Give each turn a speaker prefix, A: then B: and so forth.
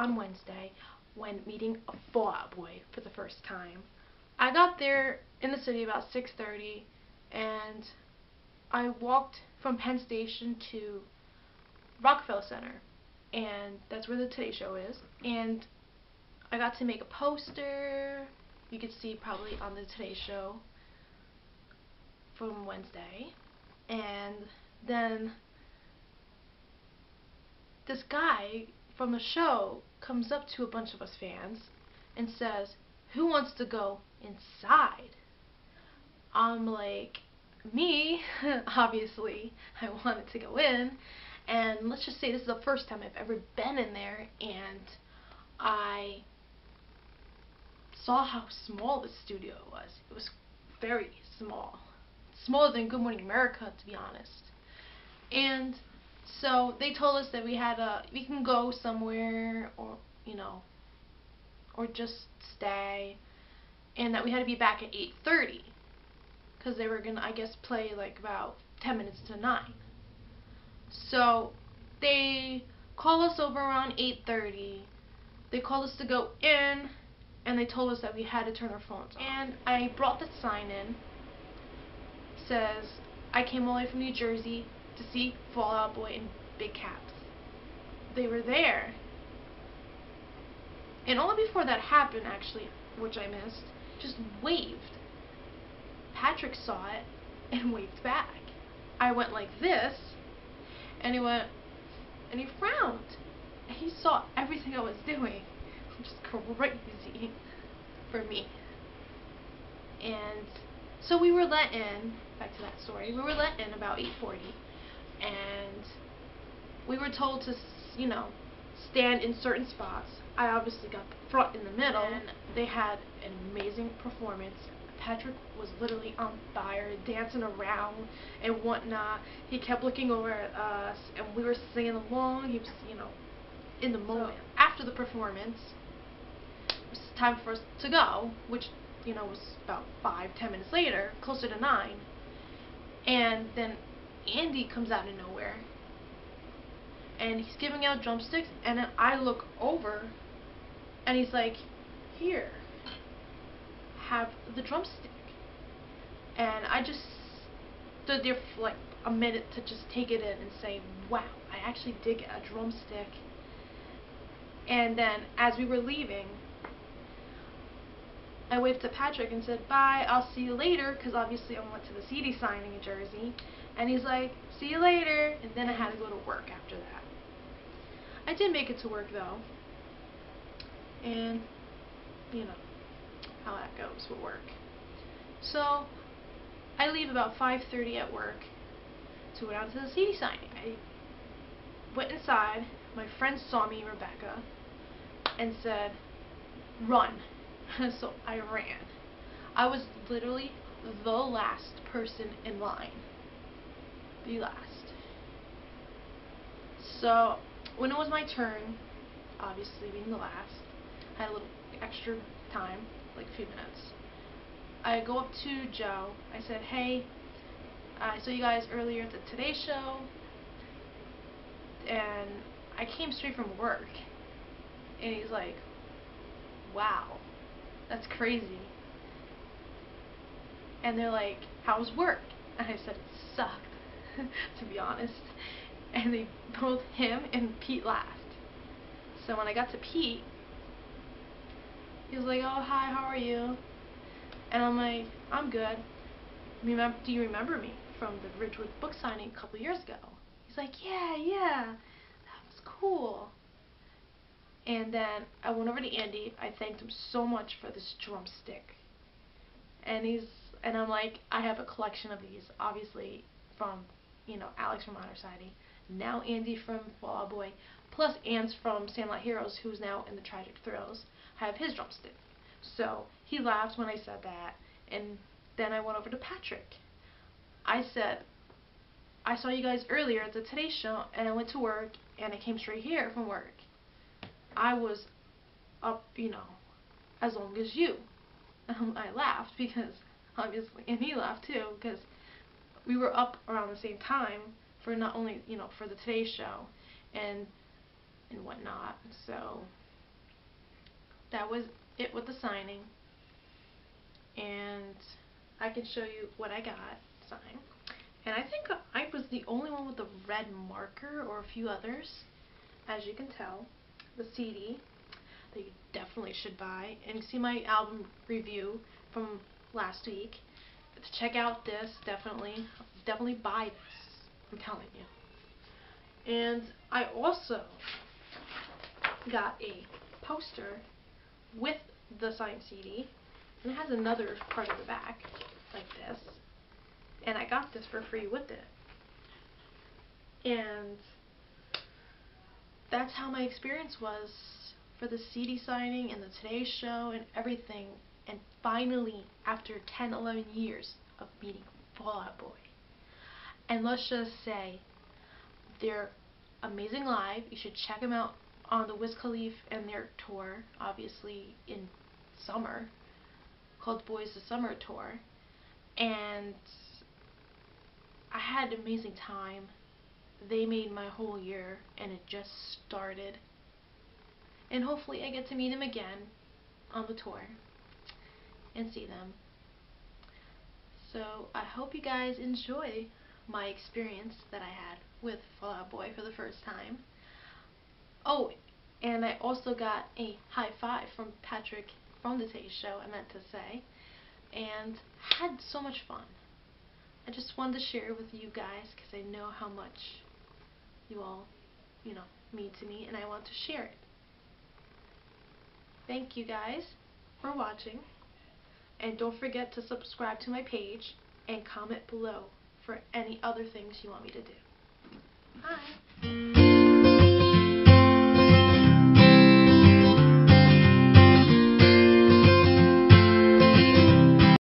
A: on Wednesday when meeting a Fall Out Boy for the first time. I got there in the city about 6:30, and I walked from Penn Station to Rockefeller Center, and that's where the Today Show is. And I got to make a poster. You could see probably on the Today Show from Wednesday. And then this guy from the show comes up to a bunch of us fans and says, "Who wants to go inside?" I'm like, me, obviously. I wanted to go in, and let's just say this is the first time I've ever been in there, and I saw how small the studio was. It was very small. Smaller than Good Morning America, to be honest. And so they told us that we can go somewhere, or or just stay, and that we had to be back at 8:30 because they were gonna, I guess, play like about 10 minutes to 9. So they called us over around 8:30. They called us to go in, and they told us that we had to turn our phones off. And I brought the sign in. It says, "I came all the way from New Jersey to see Fall Out Boy" in big caps. They were there. And only before that happened, actually, which I missed, just waved. Patrick saw it and waved back. I went like this, and he went, and he frowned. And he saw everything I was doing, which is crazy for me. And so we were let in, back to that story, we were let in about 8:40, and we were told to, stand in certain spots. I obviously got the front in the middle, and they had an amazing performance. Patrick was literally on fire, dancing around and whatnot. He kept looking over at us, and we were singing along. He was, in the moment. So, after the performance, it was time for us to go, which, was about 5-10 minutes later, closer to 9. And then Andy comes out of nowhere, and he's giving out drumsticks, and then I look over, and he's like, "Here, have the drumstick." And I just stood there for like a minute to just take it in and say, wow, I actually did get a drumstick. And then as we were leaving, I waved to Patrick and said, "Bye, I'll see you later," because obviously I went to the CD signing in Jersey. And he's like, "See you later." And then I had to go to work after that. I did make it to work though. And you know how that goes with work. So I leave about 5:30 at work to go down to the CD signing. I went inside. My friend saw me, Rebecca, and said, "Run." So I ran. I was literally the last person in line. The last. So when it was my turn, obviously being the last, I had a little extra time, like a few minutes. I go up to Joe. I said, "Hey, I saw you guys earlier at the Today Show, and I came straight from work." And he's like, "Wow, that's crazy." And they're like, "How was work?" And I said, "It sucked," to be honest. And they both, him and Pete, laughed. So when I got to Pete, he was like, "Oh, hi, how are you?" And I'm like, "I'm good. Do you remember me from the Ridgewood book signing a couple years ago?" He's like, yeah, that was cool." And then I went over to Andy. I thanked him so much for this drumstick. And I'm like, I have a collection of these, obviously from, Alex from Honor Society, now Andy from Fall Out Boy, plus Ants from Sandlot Heroes, who's now in the Tragic Thrills, have his drumstick. So he laughed when I said that, and then I went over to Patrick. I said, "I saw you guys earlier at the Today Show, and I went to work, and I came straight here from work. I was up, as long as you." I laughed because, obviously, and he laughed too, because we were up around the same time for not only, for the Today Show and whatnot. So that was it with the signing. And I can show you what I got signed. And I think I was the only one with a red marker, or a few others, as you can tell. The CD that you definitely should buy, and see my album review from last week. Check out this, definitely buy this, I'm telling you. And I also got a poster with the signed CD, and it has another part of the back, like this. And I got this for free with it. And that's how my experience was for the CD signing and the Today Show and everything. And finally, after 10, 11 years of meeting Fall Out Boy. And let's just say, they're amazing live. You should check them out on the Wiz Khalifa and their tour, obviously in summer, called Boys the Summer Tour. And I had an amazing time. They made my whole year, and it just started. And hopefully I get to meet them again on the tour and see them. So I hope you guys enjoy my experience that I had with Fall Out Boy for the first time. Oh, and I also got a high five from Patrick from the Today Show, I meant to say, and had so much fun. I just wanted to share it with you guys because I know how much you all, mean to me, and I want to share it. Thank you guys for watching, and don't forget to subscribe to my page and comment below for any other things you want me to do.